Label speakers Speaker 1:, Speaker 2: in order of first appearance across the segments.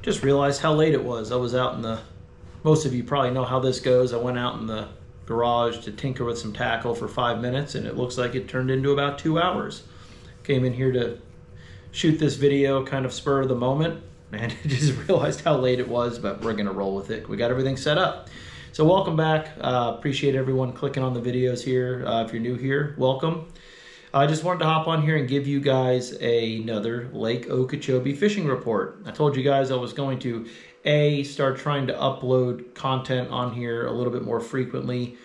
Speaker 1: Just realized how late it was. I was out in the, most of you probably know how this goes. I went out in the garage to tinker with some tackle for 5 minutes, and it looks like it turned into about 2 hours. Came in here to shoot this video kind of spur of the moment, and just realized how late it was, but we're gonna roll with it. We got everything set up. So welcome back. Appreciate everyone clicking on the videos here. If you're new here, welcome. I just wanted to hop on here and give you guys another Lake Okeechobee fishing report. I told you guys I was going to start trying to upload content on here a little bit more frequently.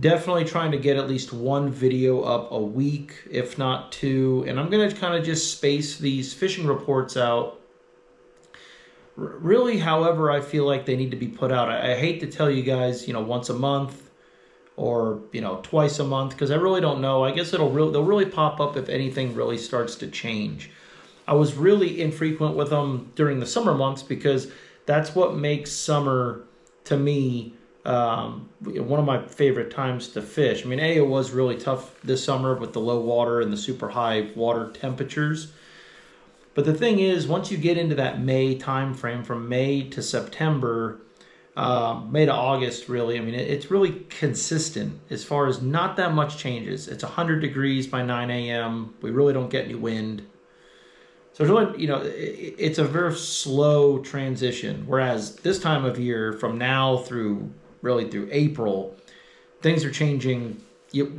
Speaker 1: Definitely trying to get at least one video up a week, if not two. And I'm going to kind of just space these fishing reports out really however I feel like they need to be put out. I hate to tell you guys, once a month or, twice a month, because I really don't know. I guess they'll really pop up if anything really starts to change. I was really infrequent with them during the summer months because that's what makes summer, to me, one of my favorite times to fish. I mean, it was really tough this summer with the low water and the super high water temperatures. But the thing is, once you get into that May time frame, from May to September, May to August, really, I mean, it's really consistent as far as not that much changes. It's 100 degrees by 9 a.m. We really don't get any wind. So it's really, it's a very slow transition. Whereas this time of year, from now through April, things are changing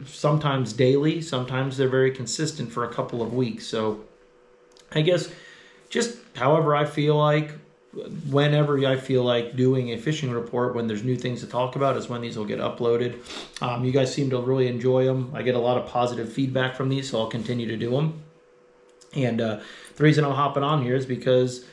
Speaker 1: sometimes daily. Sometimes they're very consistent for a couple of weeks. So I guess just however I feel like, whenever I feel like doing a fishing report, when there's new things to talk about, is when these will get uploaded. You guys seem to really enjoy them. I get a lot of positive feedback from these, so I'll continue to do them. And the reason I'm hopping on here is because,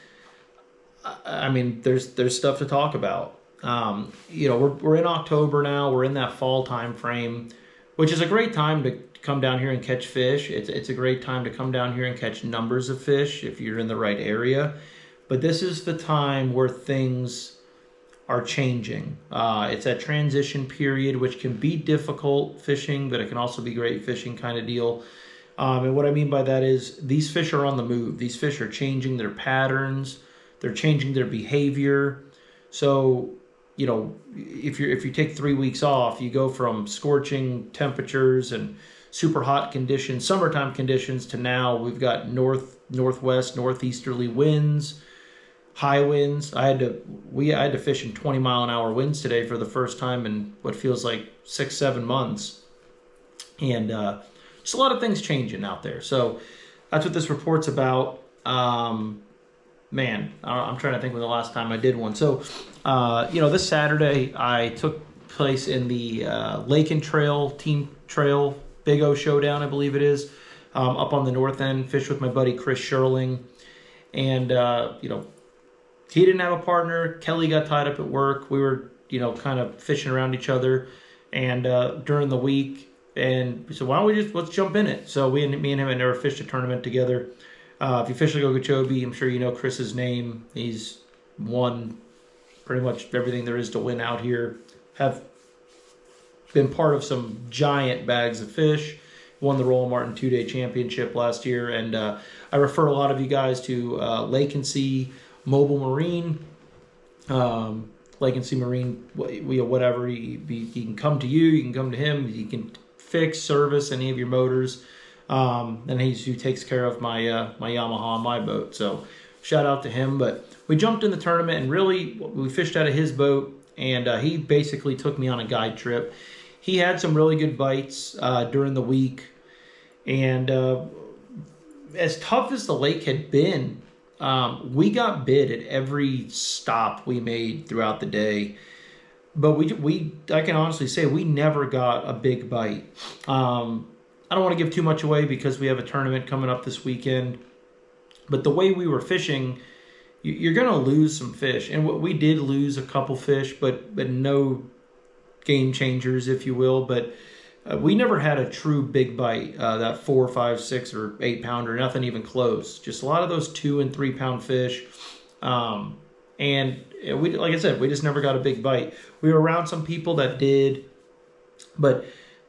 Speaker 1: I mean, there's stuff to talk about. We're in October now. We're in that fall time frame, which is a great time to come down here and catch fish. It's a great time to come down here and catch numbers of fish if you're in the right area. But this is the time where things are changing. It's that transition period, which can be difficult fishing, but it can also be great fishing kind of deal. And what I mean by that is these fish are on the move. These fish are changing their patterns. They're changing their behavior. So, if you take 3 weeks off, you go from scorching temperatures and super hot conditions, summertime conditions, to now we've got northwest, northeasterly winds, high winds. I had to fish in 20-mile-an-hour winds today for the first time in what feels like 6-7 months. And just a lot of things changing out there. So that's what this report's about. I'm trying to think when the last time I did one. So, this Saturday I took place in the Lake and Trail Team Trail Big O Showdown, I believe it is, up on the north end. Fished with my buddy Chris Sherling, and he didn't have a partner. Kelly got tied up at work. We were kind of fishing around each other, and during the week, and we said, why don't we let's jump in it. So me and him had never fished a tournament together. If you fish like Okeechobee, I'm sure you know Chris's name. He's won pretty much everything there is to win out here. Have been part of some giant bags of fish. Won the Roland Martin 2-day championship last year. And I refer a lot of you guys to Lake and Sea Mobile Marine. Lake and Sea Marine, whatever. He can come to you. You can come to him. He can fix, service any of your motors. And he's who takes care of my Yamaha on my boat. So shout out to him. But we jumped in the tournament, and really we fished out of his boat, and he basically took me on a guide trip. He had some really good bites during the week, and as tough as the lake had been, we got bit at every stop we made throughout the day. But I can honestly say we never got a big bite. I don't want to give too much away because we have a tournament coming up this weekend. But the way we were fishing, you're going to lose some fish. And we did lose a couple fish, but no game changers, if you will. But we never had a true big bite, that 4, 5, 6, or 8 pounder, nothing even close. Just a lot of those 2 and 3 pound fish. And we, like I said, we just never got a big bite. We were around some people that did, but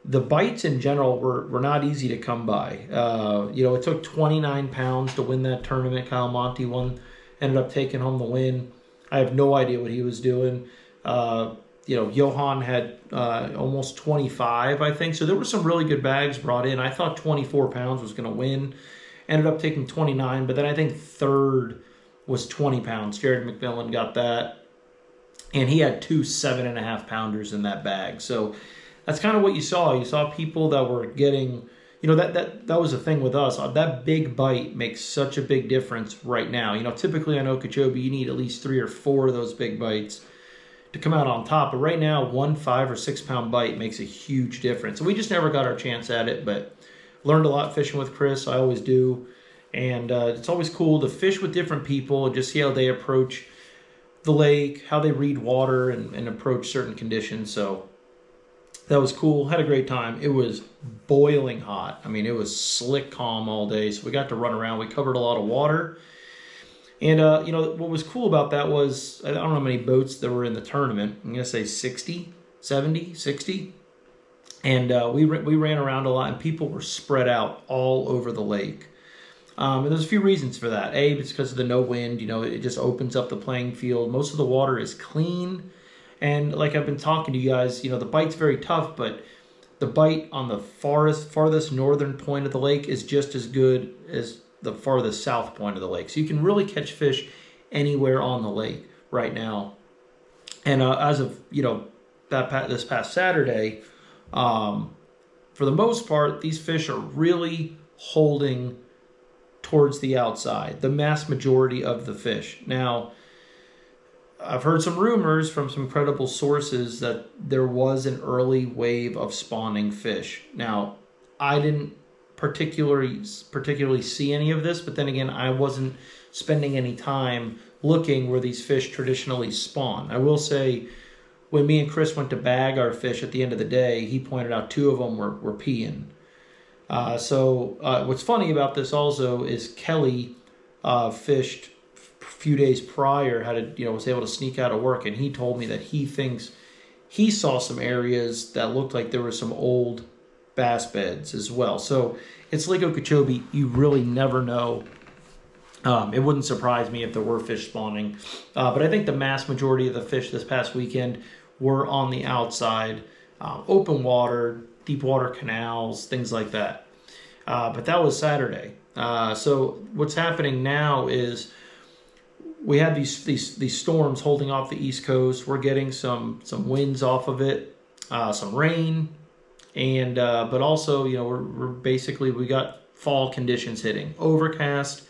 Speaker 1: the bites in general were not easy to come by. It took 29 pounds to win that tournament. Kyle Monty won ended up taking home the win. I have no idea what he was doing. Johan had almost 25, I think. So there were some really good bags brought in. I thought 24 pounds was going to win. Ended up taking 29, but then I think third was 20 pounds. Jared McMillan got that. And he had two 7.5 pounders in that bag. So that's kind of what you saw. You saw people that were getting, that was the thing with us. That big bite makes such a big difference right now. Typically on Okeechobee, you need at least 3 or 4 of those big bites to come out on top. But right now, 1 5 or 6 pound bite makes a huge difference. And we just never got our chance at it, but learned a lot fishing with Chris. I always do. And it's always cool to fish with different people and just see how they approach the lake, how they read water and approach certain conditions. So that was cool. Had a great time. It was boiling hot. I mean, it was slick calm all day. So we got to run around. We covered a lot of water. And, what was cool about that was, I don't know how many boats there were in the tournament. I'm going to say 60, 70, 60. And we ran around a lot, and people were spread out all over the lake. And there's a few reasons for that. A, it's because of the no wind. It just opens up the playing field. Most of the water is clean. And like I've been talking to you guys, the bite's very tough, but the bite on the farthest northern point of the lake is just as good as the farthest south point of the lake. So you can really catch fish anywhere on the lake right now. And as of, this past Saturday, for the most part, these fish are really holding towards the outside, the mass majority of the fish. Now, I've heard some rumors from some credible sources that there was an early wave of spawning fish. Now, I didn't particularly see any of this, but then again, I wasn't spending any time looking where these fish traditionally spawn. I will say, when me and Chris went to bag our fish at the end of the day, he pointed out 2 of them were peeing. So what's funny about this also is Kelly fished a few days prior, was able to sneak out of work, and he told me that he thinks he saw some areas that looked like there were some old bass beds as well. So it's Lake Okeechobee. You really never know. It wouldn't surprise me if there were fish spawning. But I think the mass majority of the fish this past weekend were on the outside, open water, deep water canals, things like that. But that was Saturday. So what's happening now is we have these storms holding off the East Coast. We're getting some winds off of it, some rain, and but also we got fall conditions hitting. Overcast,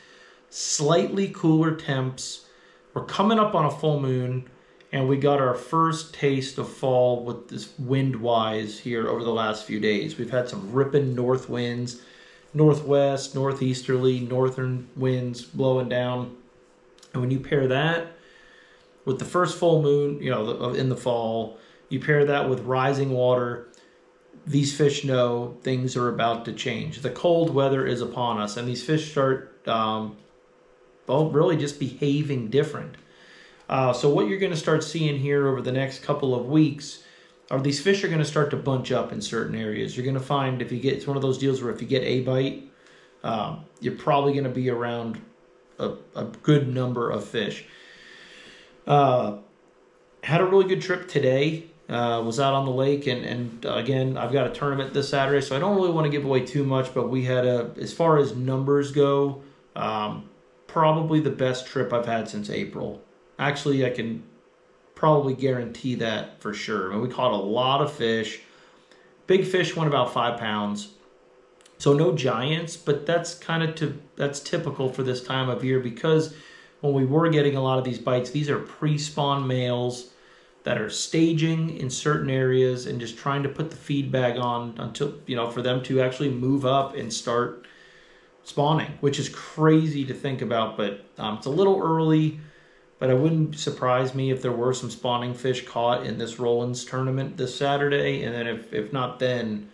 Speaker 1: slightly cooler temps. We're coming up on a full moon, and we got our first taste of fall with this wind-wise here over the last few days. We've had some ripping north winds, northwest, northeasterly, northern winds blowing down. And when you pair that with the first full moon, in the fall, you pair that with rising water, these fish know things are about to change. The cold weather is upon us, and these fish start, really just behaving different. So what you're going to start seeing here over the next couple of weeks are these fish are going to start to bunch up in certain areas. You're going to find it's one of those deals where if you get a bite, you're probably going to be around a good number of fish. Had a really good trip today. Was out on the lake, and again, I've got a tournament this Saturday, so I don't really want to give away too much, but we had as far as numbers go, probably the best trip I've had since April. Actually, I can probably guarantee that for sure. I mean, we caught a lot of fish. Big fish went about 5 pounds. So no giants, but that's that's typical for this time of year, because when we were getting a lot of these bites, these are pre-spawn males that are staging in certain areas and just trying to put the feed bag on until, for them to actually move up and start spawning, which is crazy to think about, but it's a little early. But it wouldn't surprise me if there were some spawning fish caught in this Rollins tournament this Saturday. And then if not then,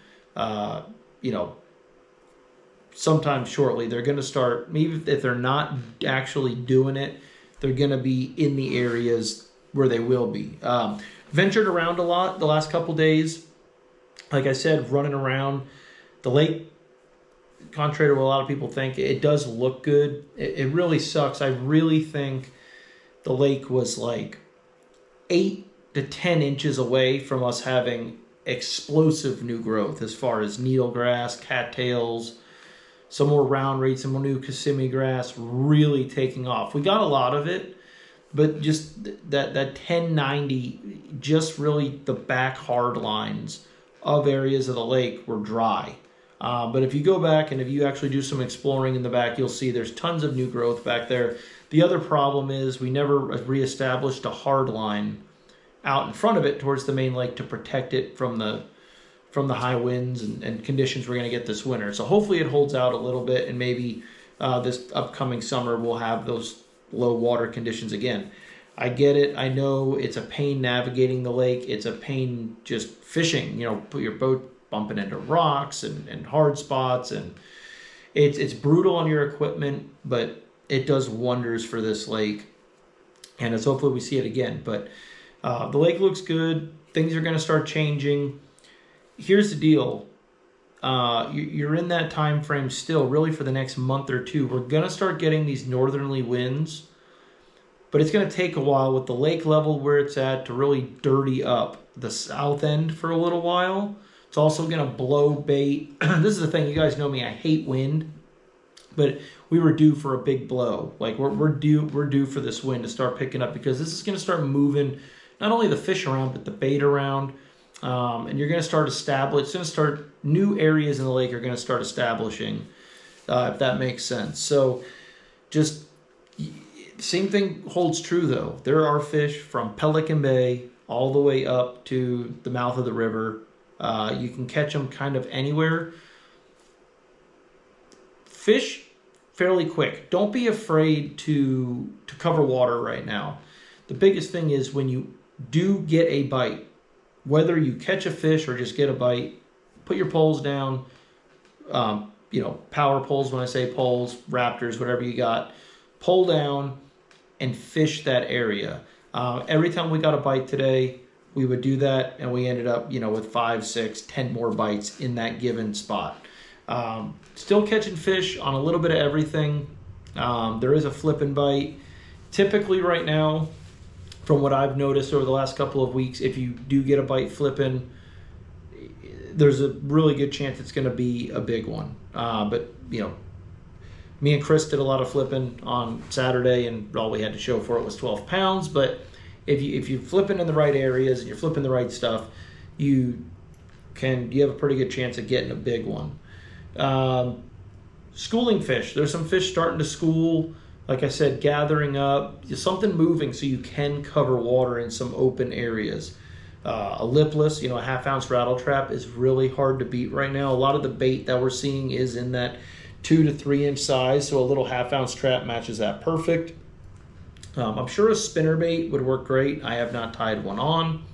Speaker 1: sometime shortly, they're going to start, maybe if they're not actually doing it, they're going to be in the areas where they will be. Ventured around a lot the last couple days. Like I said, running around. The lake contrary to what a lot of people think, it does look good. It really sucks. I really think the lake was like 8 to 10 inches away from us having explosive new growth as far as needlegrass, cattails, some more round reeds, some more new Kissimmee grass really taking off. We got a lot of it, but just that 1090, just really the back hard lines of areas of the lake were dry. But if you go back and if you actually do some exploring in the back, you'll see there's tons of new growth back there. The other problem is we never reestablished a hard line out in front of it towards the main lake to protect it from the high winds and conditions we're going to get this winter. So hopefully it holds out a little bit, and maybe this upcoming summer we'll have those low water conditions again. I get it. I know it's a pain navigating the lake. It's a pain just fishing. Put your boat bumping into rocks and hard spots, and it's brutal on your equipment, but it does wonders for this lake, and it's hopefully we see it again. But the lake looks good. Things are going to start changing. Here's the deal. You're in that time frame still, really, for the next month or two. We're going to start getting these northerly winds, but it's going to take a while with the lake level where it's at to really dirty up the south end for a little while. It's also going to blow bait. This is the thing. You guys know me. I hate wind, but we were due for a big blow. Like we're due for this wind to start picking up, because this is going to start moving not only the fish around, but the bait around. And you're going to start new areas in the lake are going to start establishing, if that makes sense. So just same thing holds true though. There are fish from Pelican Bay all the way up to the mouth of the river. You can catch them kind of anywhere. Fish fairly quick. Don't be afraid to cover water right now. The biggest thing is when you do get a bite, whether you catch a fish or just get a bite, put your poles down, power poles, when I say poles, raptors, whatever you got, pull down and fish that area. Every time we got a bite today, we would do that, and we ended up, with 5, 6, 10 more bites in that given spot. Still catching fish on a little bit of everything. There is a flipping bite. Typically right now, from what I've noticed over the last couple of weeks, if you do get a bite flipping, there's a really good chance it's going to be a big one. But me and Chris did a lot of flipping on Saturday, and all we had to show for it was 12 pounds. But if you're flipping in the right areas and you're flipping the right stuff, you have a pretty good chance of getting a big one. Schooling fish. There's some fish starting to school. Like I said, gathering up, something moving so you can cover water in some open areas. A lipless, a half-ounce rattle trap is really hard to beat right now. A lot of the bait that we're seeing is in that 2 to 3 inch size, so a little half-ounce trap matches that perfect. I'm sure a spinner bait would work great. I have not tied one on.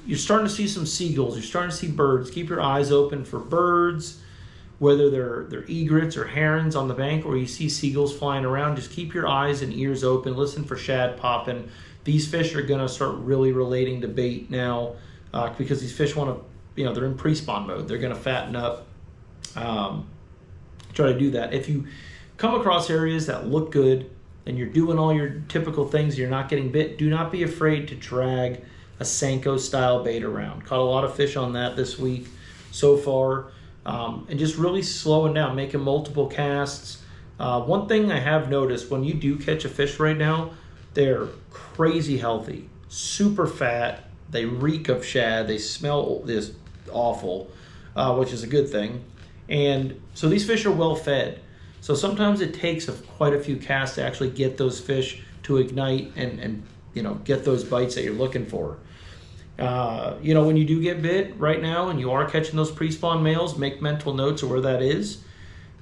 Speaker 1: You're starting to see some seagulls. You're starting to see birds. Keep your eyes open for birds. Whether they're egrets or herons on the bank, or you see seagulls flying around, just keep your eyes and ears open. Listen for shad popping. These fish are going to start really relating to bait now, because these fish want to, they're in pre-spawn mode. They're going to fatten up. Try to do that. If you come across areas that look good and you're doing all your typical things, you're not getting bit, do not be afraid to drag a Senko style bait around. Caught a lot of fish on that this week so far. And just really slowing down, making multiple casts. One thing I have noticed, when you do catch a fish right now, they're crazy healthy, super fat, they reek of shad, they smell this awful, which is a good thing. And so these fish are well fed. So sometimes it takes quite a few casts to actually get those fish to ignite and get those bites that you're looking for. When you do get bit right now and you are catching those pre-spawn males, make mental notes of where that is,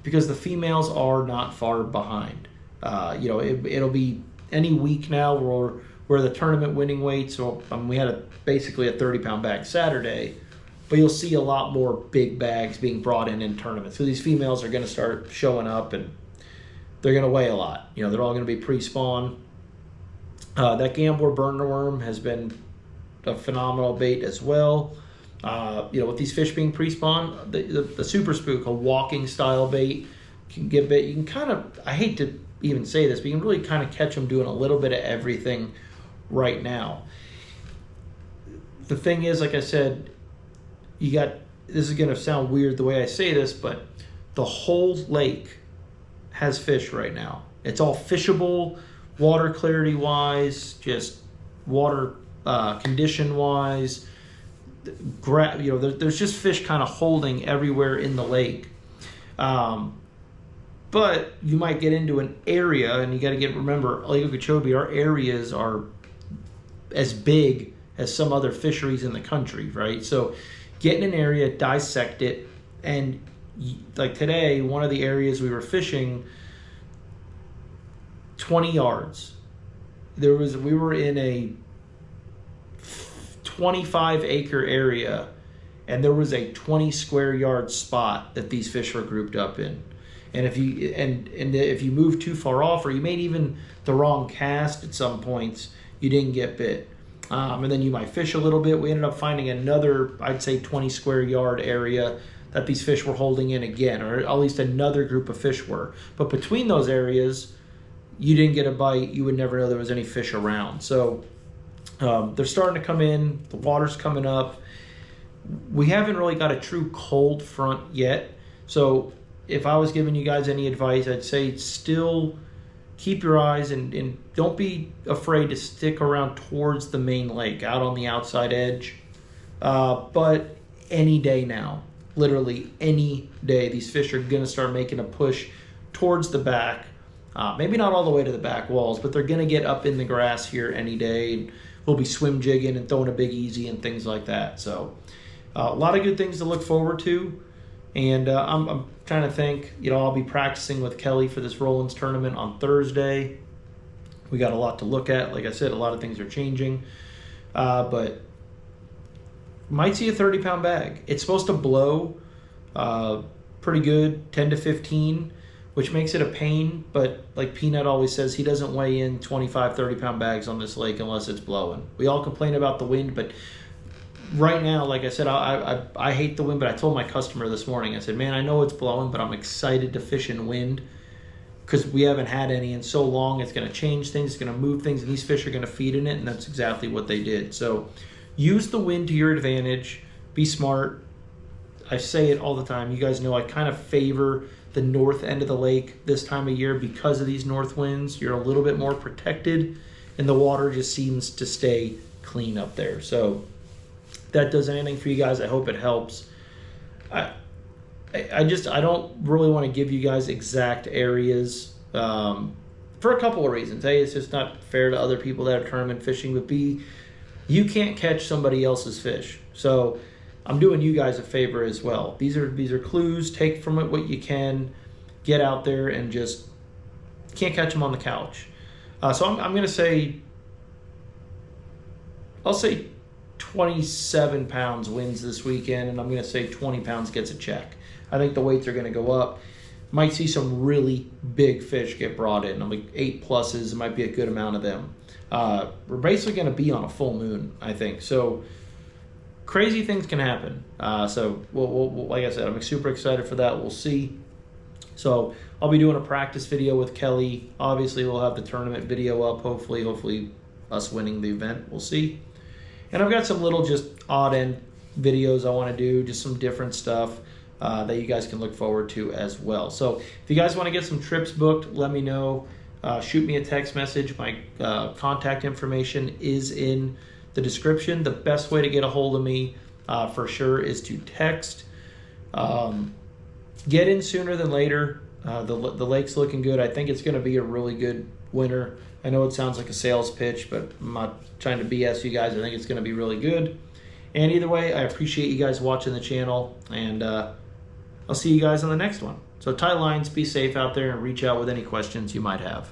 Speaker 1: because the females are not far behind. It'll be any week now where the tournament winning weights, we had basically a 30-pound bag Saturday, but you'll see a lot more big bags being brought in tournaments. So these females are going to start showing up, and they're going to weigh a lot. They're all going to be pre-spawn. That Gambler burner worm has been a phenomenal bait as well. With these fish being pre-spawn, the super spook, a walking style bait, can get bit. You can kind of, I hate to even say this, but you can really kind of catch them doing a little bit of everything right now. The thing is, like I said, this is going to sound weird the way I say this, but the whole lake has fish right now. It's all fishable, water clarity wise, just water condition wise. There's just fish kind of holding everywhere in the lake. But you might get into an area, and you got to remember, Lake Okeechobee, our areas are as big as some other fisheries in the country, right? So get in an area, dissect it, and like today, one of the areas we were fishing, 20 yards. We were in a 25-acre area, and there was a 20 square yard spot that these fish were grouped up in. And if you move too far off, or you made even the wrong cast at some points, you didn't get bit. And then you might fish a little bit. We ended up finding another, I'd say 20 square yard area that these fish were holding in again, or at least another group of fish were. But between those areas, you didn't get a bite. You would never know there was any fish around. So they're starting to come in. The water's coming up. We haven't really got a true cold front yet. So if I was giving you guys any advice, I'd say still keep your eyes and don't be afraid to stick around towards the main lake, out on the outside edge. But any day now, literally any day, these fish are going to start making a push towards the back. Maybe not all the way to the back walls, but they're going to get up in the grass here any day. We'll be swim jigging and throwing a big easy and things like that. So a lot of good things to look forward to. And I'm trying to think, I'll be practicing with Kelly for this Rollins tournament on Thursday. We got a lot to look at. Like I said, a lot of things are changing. But might see a 30-pound bag. It's supposed to blow pretty good, 10 to 15, which makes it a pain. But like Peanut always says, he doesn't weigh in 25, 30-pound bags on this lake unless it's blowing. We all complain about the wind, but right now, like I said, I hate the wind, but I told my customer this morning, I said, man, I know it's blowing, but I'm excited to fish in wind because we haven't had any in so long. It's going to change things. It's going to move things, and these fish are going to feed in it, and that's exactly what they did. So use the wind to your advantage. Be smart. I say it all the time. You guys know I kind of favor the north end of the lake this time of year because of these north winds. You're a little bit more protected, and the water just seems to stay clean up there. So if that does anything for you guys, I hope it helps. I don't really want to give you guys exact areas for a couple of reasons. A, it's just not fair to other people that are tournament fishing, but B, you can't catch somebody else's fish. So I'm doing you guys a favor as well. These are clues. Take from it what you can. Get out there and just can't catch them on the couch. So I'm going to say, I'll say 27 pounds wins this weekend, and I'm going to say 20 pounds gets a check. I think the weights are going to go up. Might see some really big fish get brought in. I'm like 8 pluses. It might be a good amount of them. We're basically going to be on a full moon, I think. So crazy things can happen. So we'll, like I said, I'm super excited for that. We'll see. So I'll be doing a practice video with Kelly. Obviously, we'll have the tournament video up. Hopefully us winning the event. We'll see. And I've got some little just odd end videos I want to do, just some different stuff that you guys can look forward to as well. So if you guys want to get some trips booked, let me know. Shoot me a text message. My contact information is in the description. The best way to get a hold of me for sure is to text. Get in sooner than later. The lake's looking good. I think it's going to be a really good winter. I know it sounds like a sales pitch, but I'm not trying to BS you guys. I think it's going to be really good. And either way, I appreciate you guys watching the channel, and I'll see you guys on the next one. So tie lines, be safe out there, and reach out with any questions you might have.